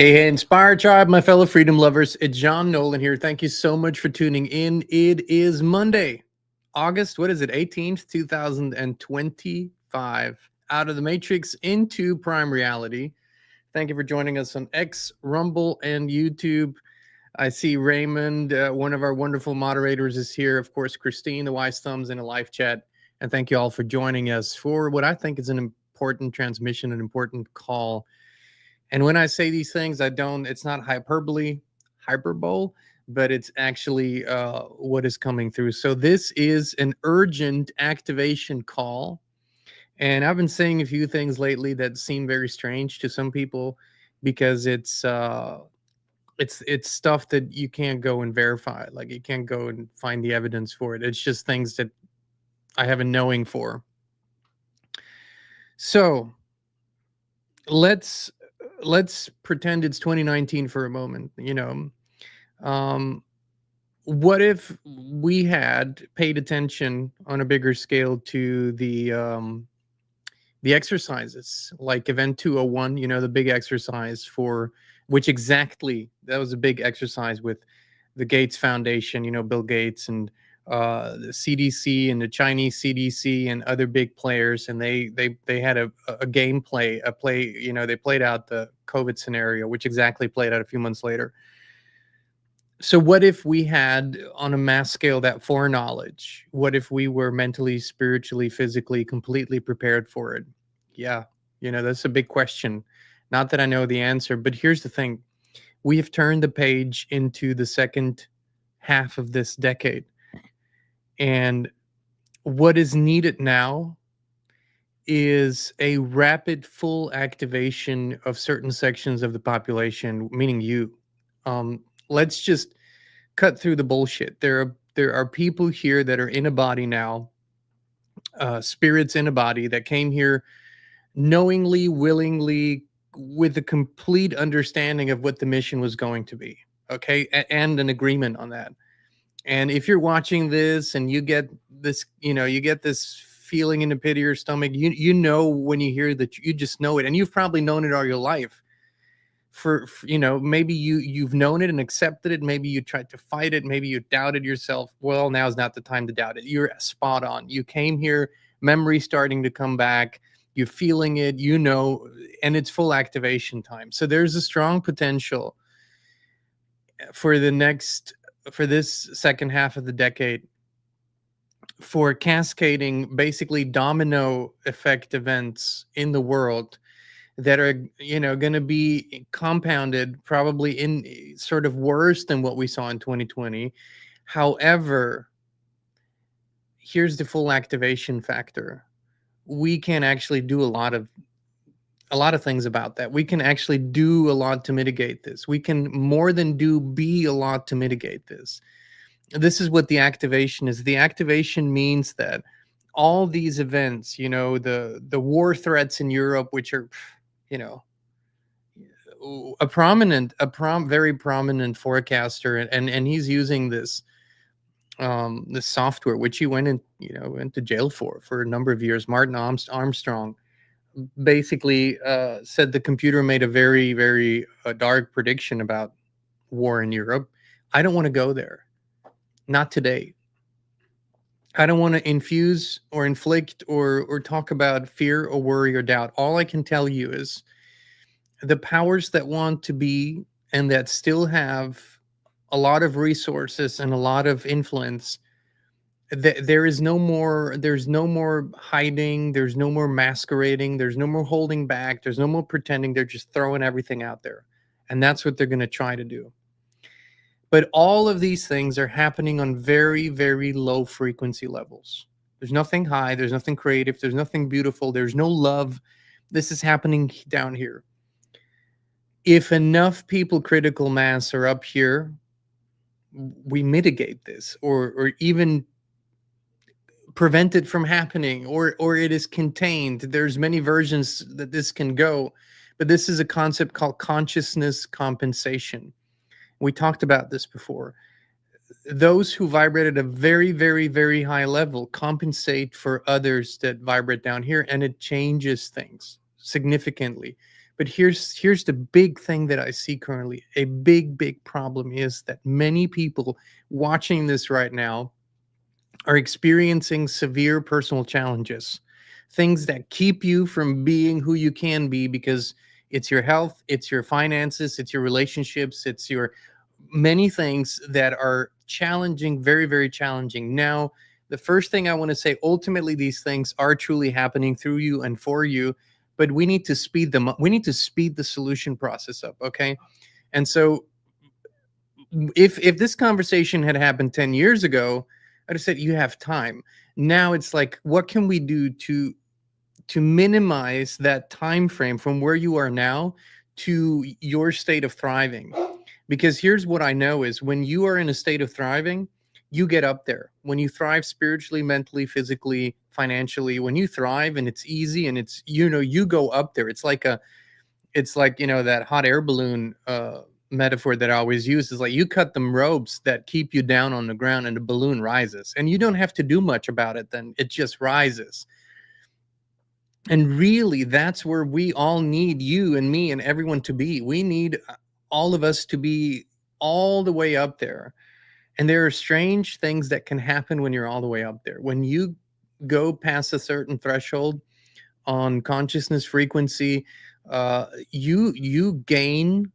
Hey, Inspire Tribe, my fellow freedom lovers. It's John Nolan here. Thank you so much for tuning in. It is Monday, August, what is it, 18th, 2025. Out of the Matrix into Prime Reality. Thank you for joining us on X, Rumble, and YouTube. I see Raymond, one of our wonderful moderators, is here. Of course, Christine, the Wise Thumbs, in a live chat. And thank you all for joining us for what I think is an important transmission, an important call. And when I say these things, it's not hyperbole, but it's actually what is coming through. So this is an urgent activation call. And I've been saying a few things lately that seem very strange to some people because it's stuff that you can't go and verify. Like you can't go and find the evidence for it. It's just things that I have a knowing for. So let's pretend it's 2019 for a moment. What if we had paid attention on a bigger scale to the exercises, like Event 201, the big exercise for which exactly that was a big exercise with the Gates Foundation, Bill Gates and the CDC and the Chinese CDC and other big players, and they had a gameplay, they played out the COVID scenario, which exactly played out a few months later. So what if we had on a mass scale that foreknowledge? What if we were mentally, spiritually, physically completely prepared for it? Yeah, that's a big question. Not that I know the answer, but here's the thing. We have turned the page into the second half of this decade. And what is needed now is a rapid full activation of certain sections of the population, meaning you. Let's just cut through the bullshit. There are people here that are in a body now, spirits in a body that came here knowingly, willingly, with a complete understanding of what the mission was going to be, okay, and an agreement on that. And if you're watching this and you get this, you get this feeling in the pit of your stomach, you know when you hear that, you just know it, and you've probably known it all your life. For maybe you've known it and accepted it. Maybe you tried to fight it. Maybe you doubted yourself. Well, now's not the time to doubt it. You're spot on. You came here, memory starting to come back. You're feeling it, and it's full activation time. So there's a strong potential for this second half of the decade for cascading, basically domino effect events in the world that are going to be compounded probably in sort of worse than what we saw in 2020. However, here's the full activation factor. We can actually do a lot of things about that. We can actually do a lot to mitigate this. We can more than be a lot to mitigate this. This is what the activation is. The activation means that all these events, the war threats in Europe, which are, very prominent forecaster, and he's using this software, which he went to jail for a number of years. Martin Armstrong basically said the computer made a very, very dark prediction about war in Europe. I don't want to go there. Not today. I don't want to infuse or inflict or talk about fear or worry or doubt. All I can tell you is the powers that want to be and that still have a lot of resources and a lot of influence, there's no more hiding, there's no more masquerading, there's no more holding back, there's no more pretending. They're just throwing everything out there, and that's what they're going to try to do. But all of these things are happening on very, very low frequency levels. There's nothing high, there's nothing creative, there's nothing beautiful, there's no love. This is happening down here. If enough people, critical mass, are up here, we mitigate this, or even prevent it from happening, or it is contained. There's many versions that this can go, but this is a concept called consciousness compensation. We talked about this before. Those who vibrate at a very, very, very high level compensate for others that vibrate down here, and it changes things significantly. But here's the big thing that I see currently. A big problem is that many people watching this right now are experiencing severe personal challenges, things that keep you from being who you can be, because it's your health, it's your finances, it's your relationships, it's your many things that are challenging, very challenging. Now, the first thing I want to say, ultimately, these things are truly happening through you and for you, but we need to speed them up. We need to speed the solution process up. Okay. And so if this conversation had happened 10 years ago, I'd have said you have time. Now it's like, what can we do to minimize that time frame from where you are now to your state of thriving? Because here's what I know is, when you are in a state of thriving, you get up there. When you thrive spiritually, mentally, physically, financially, when you thrive and it's easy and it's, you go up there. It's like, that hot air balloon metaphor that I always use is like, you cut them ropes that keep you down on the ground and the balloon rises, and you don't have to do much about it. Then it just rises. And really, that's where we all need you and me and everyone to be. We need all of us to be all the way up there. And there are strange things that can happen when you're all the way up there. When you go past a certain threshold on consciousness frequency, you gain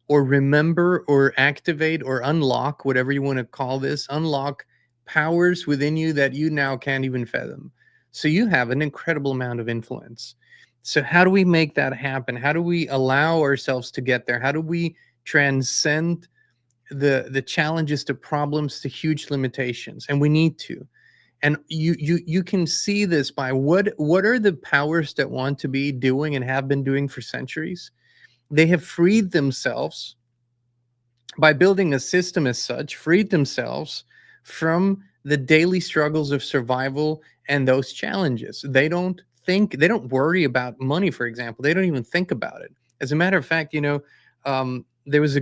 or remember or activate or unlock, whatever you want to call this, unlock powers within you that you now can't even fathom. So you have an incredible amount of influence. So how do we make that happen? How do we allow ourselves to get there? How do we transcend the challenges to problems to huge limitations? And we need to. And you can see this by what are the powers that want to be doing and have been doing for centuries? They have freed themselves by building a system as such, freed themselves from the daily struggles of survival and those challenges. They don't worry about money, for example. They don't even think about it. As a matter of fact, there was a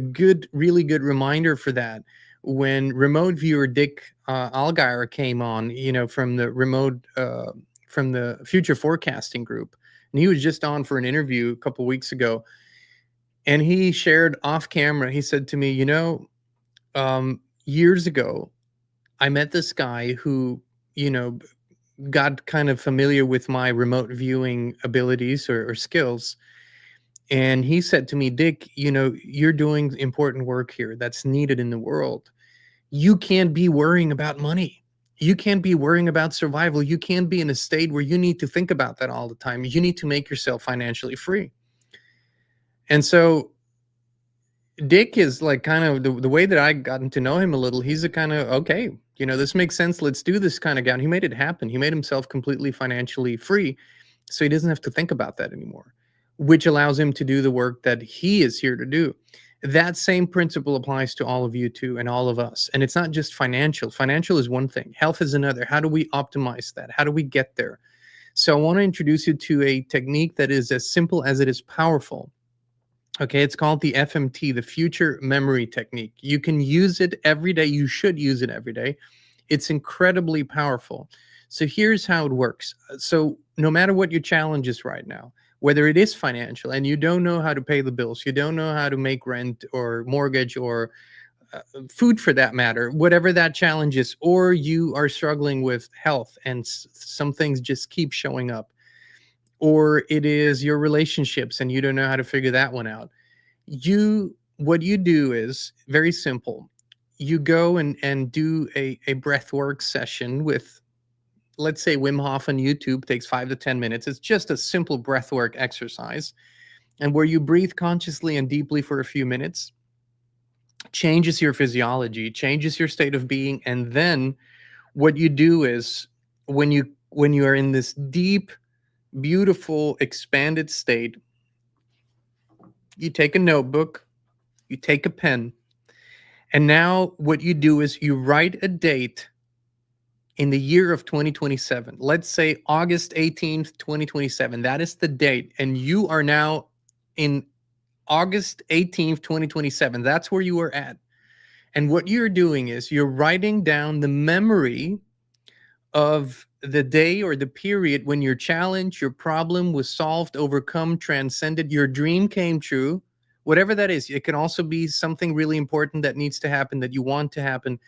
really good reminder for that when remote viewer Dick Allgaier came on, from the Future Forecasting Group. And he was just on for an interview a couple weeks ago. And he shared off camera, he said to me, years ago, I met this guy who, got kind of familiar with my remote viewing abilities or skills. And he said to me, Dick, you're doing important work here that's needed in the world. You can't be worrying about money. You can't be worrying about survival. You can't be in a state where you need to think about that all the time. You need to make yourself financially free. And so Dick is like kind of the way that I gotten to know him a little. He's a kind of, okay, this makes sense. Let's do this kind of guy. And he made it happen. He made himself completely financially free, so he doesn't have to think about that anymore, which allows him to do the work that he is here to do. That same principle applies to all of you too, and all of us. And it's not just financial. Financial is one thing. Health is another. How do we optimize that? How do we get there? So I want to introduce you to a technique that is as simple as it is powerful. Okay, it's called the FMT, the Future Memory Technique. You can use it every day. You should use it every day. It's incredibly powerful. So here's how it works. So no matter what your challenge is right now, whether it is financial and you don't know how to pay the bills, you don't know how to make rent or mortgage or food for that matter, whatever that challenge is, or you are struggling with health and some things just keep showing up, or it is your relationships and you don't know how to figure that one out. What you do is very simple. You go and do a breath work session with, let's say, Wim Hof on YouTube. Takes 5 to 10 minutes. It's just a simple breath work exercise, and where you breathe consciously and deeply for a few minutes, changes your physiology, changes your state of being. And then what you do is, when you are in this deep, beautiful, expanded state, you take a notebook, you take a pen, and now what you do is you write a date in the year of 2027. Let's say August 18th, 2027. That is the date. And you are now in August 18th, 2027. That's where you are at. And what you're doing is you're writing down the memory of the day or the period when your challenge, your problem was solved, overcome, transcended, your dream came true, whatever that is. It can also be something really important that needs to happen, that you want to happen.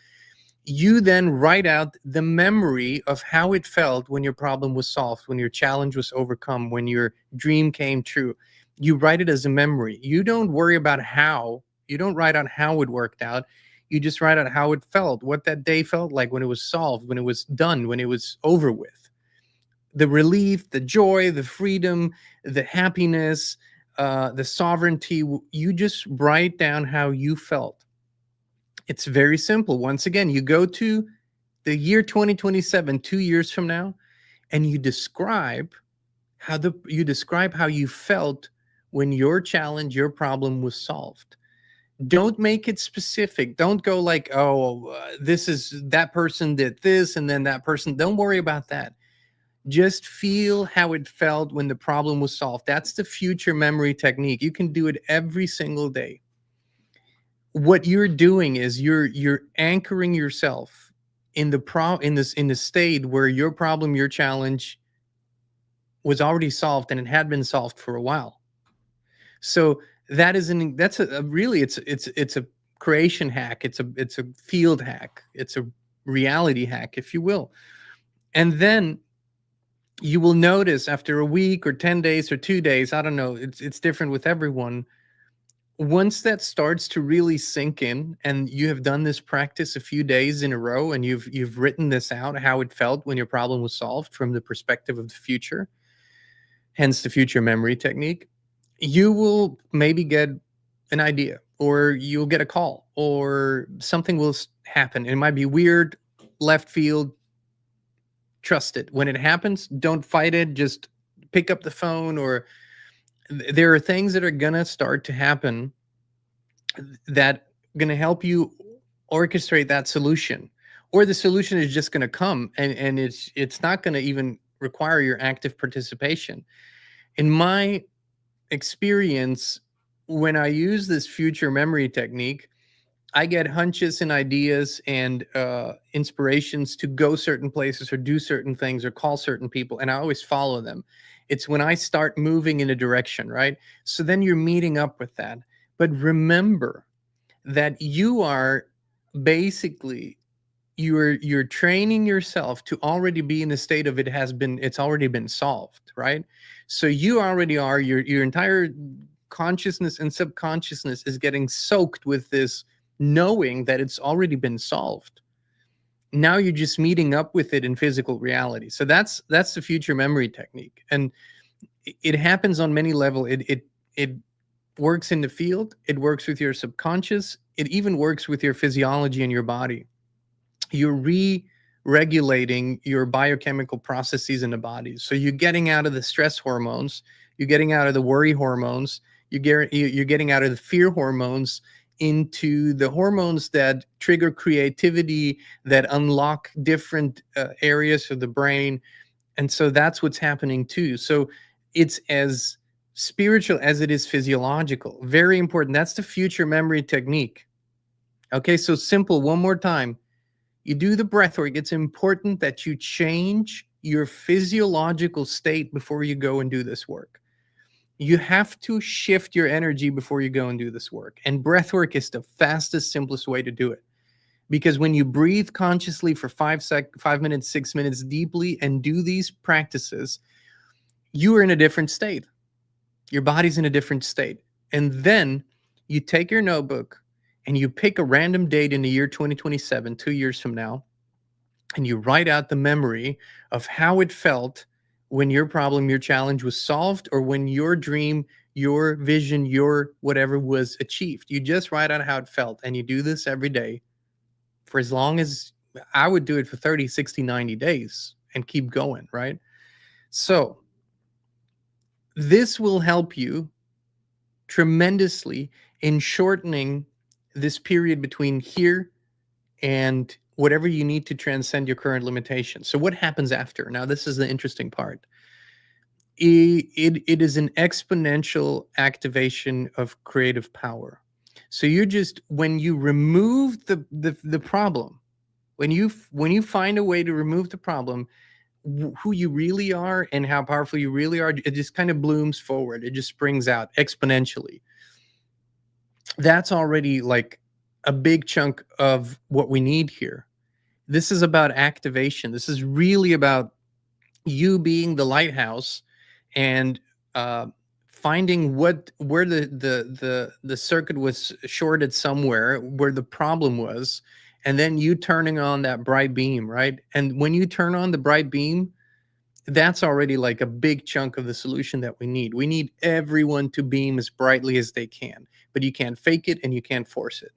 You then write out the memory of how it felt when your problem was solved, when your challenge was overcome, when your dream came true. You write it as a memory. You don't worry about how, you don't write out how it worked out. You just write out how it felt, what that day felt like when it was solved, when it was done, when it was over with. The relief, the joy, the freedom, the happiness, the sovereignty. You just write down how you felt. It's very simple. Once again, you go to the year 2027, 2 years from now, and you describe how you felt when your challenge, your problem was solved. Don't make it specific. Don't go like, oh, this is that person did this and then that person. Don't worry about that. Just feel how it felt when the problem was solved. That's the future memory technique. You can do it every single day. What you're doing is you're anchoring yourself in the state where your problem, your challenge was already solved, and it had been solved for a while. So that's a really, it's a creation hack. It's a field hack. It's a reality hack, if you will. And then you will notice after a week or 10 days or 2 days, I don't know, it's different with everyone. Once that starts to really sink in, and you have done this practice a few days in a row, and you've written this out, how it felt when your problem was solved from the perspective of the future, hence the future memory technique, you will maybe get an idea, or you'll get a call, or something will happen. It might be weird, left field. Trust it. When it happens, don't fight it. Just pick up the phone, or there are things that are gonna start to happen that gonna help you orchestrate that solution, or the solution is just gonna come, and it's not gonna even require your active participation. In my experience, when I use this future memory technique, I get hunches and ideas and inspirations to go certain places or do certain things or call certain people, and I always follow them. It's when I start moving in a direction, right? So then you're meeting up with that. But remember that you are basically, you're training yourself to already be in the state of it's already been solved, right? So you already are, your entire consciousness and subconsciousness is getting soaked with this knowing that it's already been solved. Now you're just meeting up with it in physical reality. So that's the future memory technique, and it happens on many levels. It works in the field. It works with your subconscious. It even works with your physiology and your body. You're re-regulating your biochemical processes in the body. So you're getting out of the stress hormones. You're getting out of the worry hormones. You're getting out of the fear hormones into the hormones that trigger creativity, that unlock different areas of the brain. And so that's what's happening too. So it's as spiritual as it is physiological. Very important. That's the future memory technique. Okay, so simple. One more time. You do the breath work. It's important that you change your physiological state before you go and do this work. You have to shift your energy before you go and do this work. And breath work is the fastest, simplest way to do it. Because when you breathe consciously for 5 minutes, 6 minutes deeply and do these practices, you are in a different state. Your body's in a different state. And then you take your notebook and you pick a random date in the year 2027, 2 years from now, and you write out the memory of how it felt when your problem, your challenge was solved, or when your dream, your vision, your whatever was achieved. You just write out how it felt, and you do this every day for as long as, I would do it for 30, 60, 90 days and keep going, right? So this will help you tremendously in shortening this period between here and whatever you need to transcend your current limitations. So what happens after? Now, this is the interesting part. It is an exponential activation of creative power. So when you remove the problem, when you find a way to remove the problem, who you really are and how powerful you really are, it just kind of blooms forward. It just springs out exponentially. That's already like a big chunk of what we need here. This is about activation. This is really about you being the lighthouse and finding where the circuit was shorted somewhere, where the problem was, and then you turning on that bright beam, right? And when you turn on the bright beam, that's already like a big chunk of the solution that we need. We need everyone to beam as brightly as they can, but you can't fake it and you can't force it.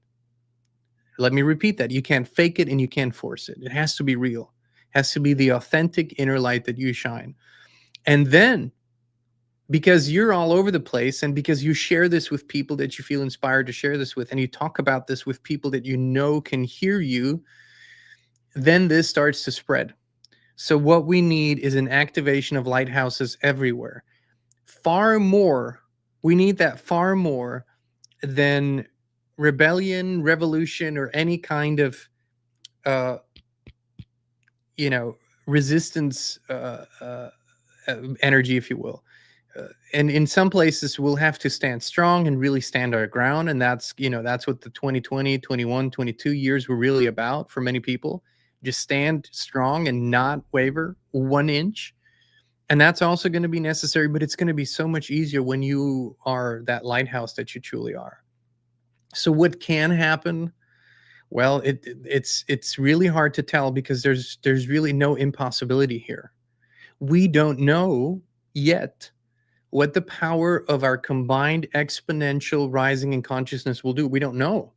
Let me repeat that. You can't fake it and you can't force it. It has to be real. It has to be the authentic inner light that you shine. And then, because you're all over the place and because you share this with people that you feel inspired to share this with, and you talk about this with people that you know can hear you, then this starts to spread. So what we need is an activation of lighthouses everywhere. Far more, we need that far more than rebellion, revolution, or any kind of, uh, resistance energy, if you will. And in some places, we'll have to stand strong and really stand our ground. And that's what the 2020, 21, 22 years were really about for many people. Just stand strong and not waver 1 inch. And that's also going to be necessary, but it's going to be so much easier when you are that lighthouse that you truly are. So what can happen? Well, it's really hard to tell because there's really no impossibility here. We don't know yet what the power of our combined exponential rising in consciousness will do. We don't know.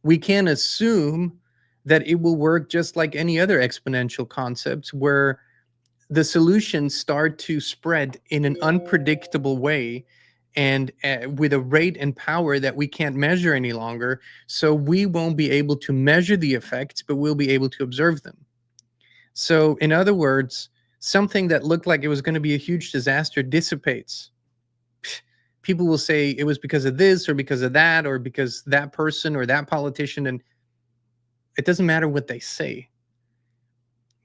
We can assume that it will work just like any other exponential concepts where the solutions start to spread in an unpredictable way and with a rate and power that we can't measure any longer. So we won't be able to measure the effects, but we'll be able to observe them. So in other words, something that looked like it was going to be a huge disaster dissipates. People will say it was because of this or because of that or because that person or that politician, and it doesn't matter what they say.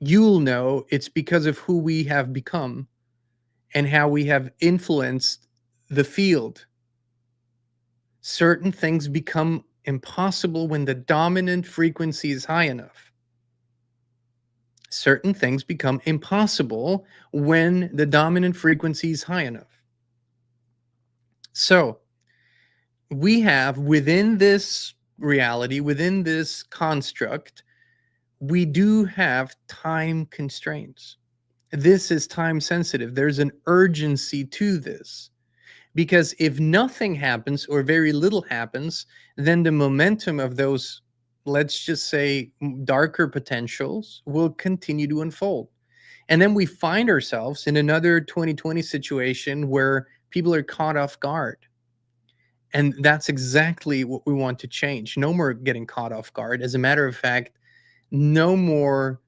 You'll know it's because of who we have become and how we have influenced the field. Certain things become impossible when the dominant frequency is high enough. Certain things become impossible when the dominant frequency is high enough. So we have within this reality, within this construct, we do have time constraints. This is time sensitive. There's an urgency to this because if nothing happens or very little happens, then the momentum of those, let's just say, darker potentials will continue to unfold. And then we find ourselves in another 2020 situation where people are caught off guard. And that's exactly what we want to change. No more getting caught off guard. As a matter of fact, no more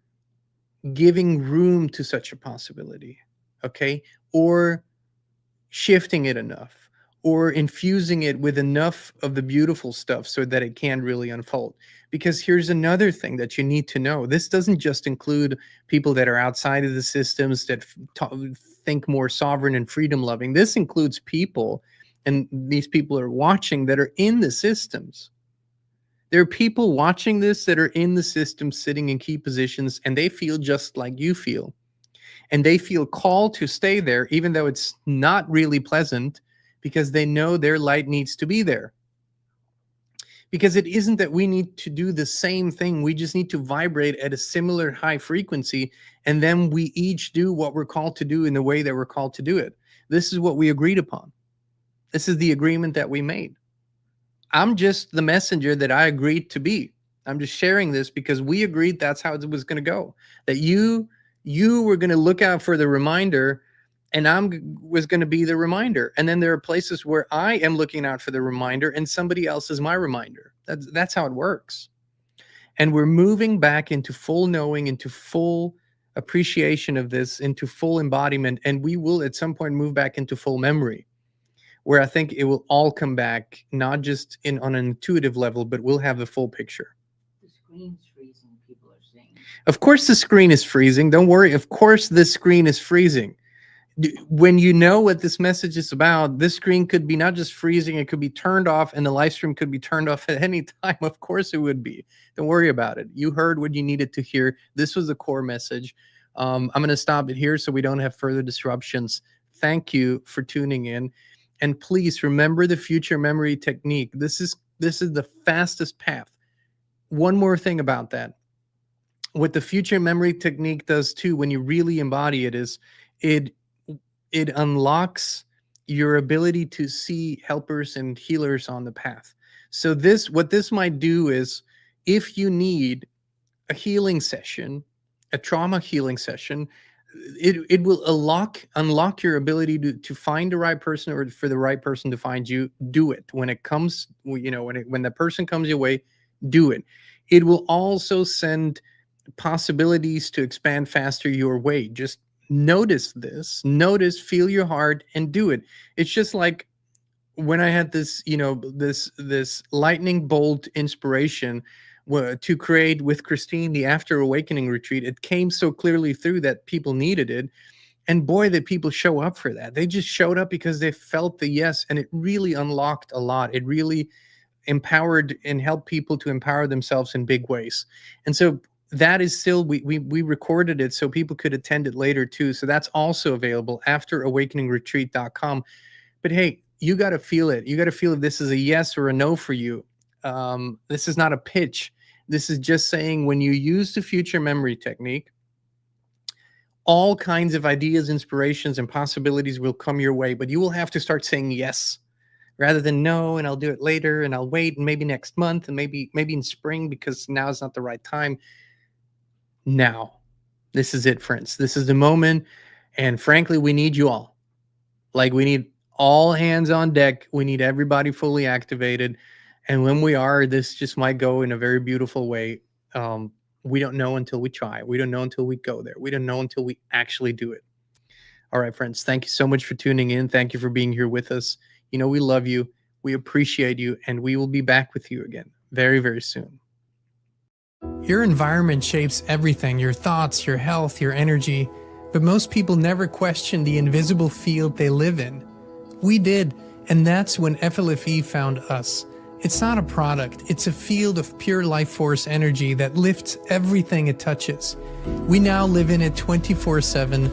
giving room to such a possibility, okay? Or shifting it enough, or infusing it with enough of the beautiful stuff so that it can really unfold. Because here's another thing that you need to know. This doesn't just include people that are outside of the systems that think more sovereign and freedom loving. This includes people, and these people are watching, that are in the systems. There are people watching this that are in the system, sitting in key positions, and they feel just like you feel. And they feel called to stay there, even though it's not really pleasant, because they know their light needs to be there. Because it isn't that we need to do the same thing. We just need to vibrate at a similar high frequency, and then we each do what we're called to do in the way that we're called to do it. This is what we agreed upon. This is the agreement that we made. I'm just the messenger that I agreed to be. I'm just sharing this because we agreed that's how it was going to go. That you were going to look out for the reminder, and was going to be the reminder. And then there are places where I am looking out for the reminder, and somebody else is my reminder. That's how it works. And we're moving back into full knowing, into full appreciation of this, into full embodiment, and we will at some point move back into full memory, where I think it will all come back, not just on an intuitive level, but we'll have the full picture. The screen's freezing. People are Of course the screen is freezing. Don't worry. Of course the screen is freezing. When you know what this message is about, this screen could be not just freezing, it could be turned off, and the live stream could be turned off at any time. Of course it would be. Don't worry about it. You heard what you needed to hear. This was the core message. I'm going to stop it here so we don't have further disruptions. Thank you for tuning in. And please remember the future memory technique. This is the fastest path. One more thing about that. What the future memory technique does too, when you really embody it, is it unlocks your ability to see helpers and healers on the path. So what this might do is, if you need a healing session, a trauma healing session, it will unlock your ability to find the right person, or for the right person to find you. Do it. When it comes, when the person comes your way, do it. It will also send possibilities to expand faster your way. Just notice this, feel your heart, and do it. It's just like when I had this, this lightning bolt inspiration to create with Christine the After Awakening retreat. It came so clearly through that people needed it. And boy, did people show up for that. They just showed up because they felt the yes, and it really unlocked a lot. It really empowered and helped people to empower themselves in big ways. And so that is still, we recorded it so people could attend it later too. So that's also available, afterawakeningretreat.com. But hey, you got to feel it. You got to feel if this is a yes or a no for you. This is not a pitch. This is just saying, when you use the future memory technique, all kinds of ideas, inspirations, and possibilities will come your way, but you will have to start saying yes rather than no, and I'll do it later, and I'll wait, and maybe next month, and maybe in spring, because now is not the right time. Now, this is it, friends. This is the moment. And frankly, we need you all. Like, we need all hands on deck. We need everybody fully activated. And when we are, this just might go in a very beautiful way. We don't know until we try. We don't know until we go there. We don't know until we actually do it. All right, friends, thank you so much for tuning in. Thank you for being here with us. You know, we love you. We appreciate you. And we will be back with you again very, very soon. Your environment shapes everything: your thoughts, your health, your energy. But most people never question the invisible field they live in. We did, and that's when FLFE found us. It's not a product, it's a field of pure life force energy that lifts everything it touches. We now live in it 24/7,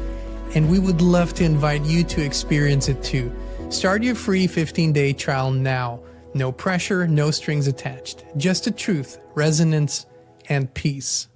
and we would love to invite you to experience it too. Start your free 15-day trial now. No pressure, no strings attached. Just the truth, resonance, and peace.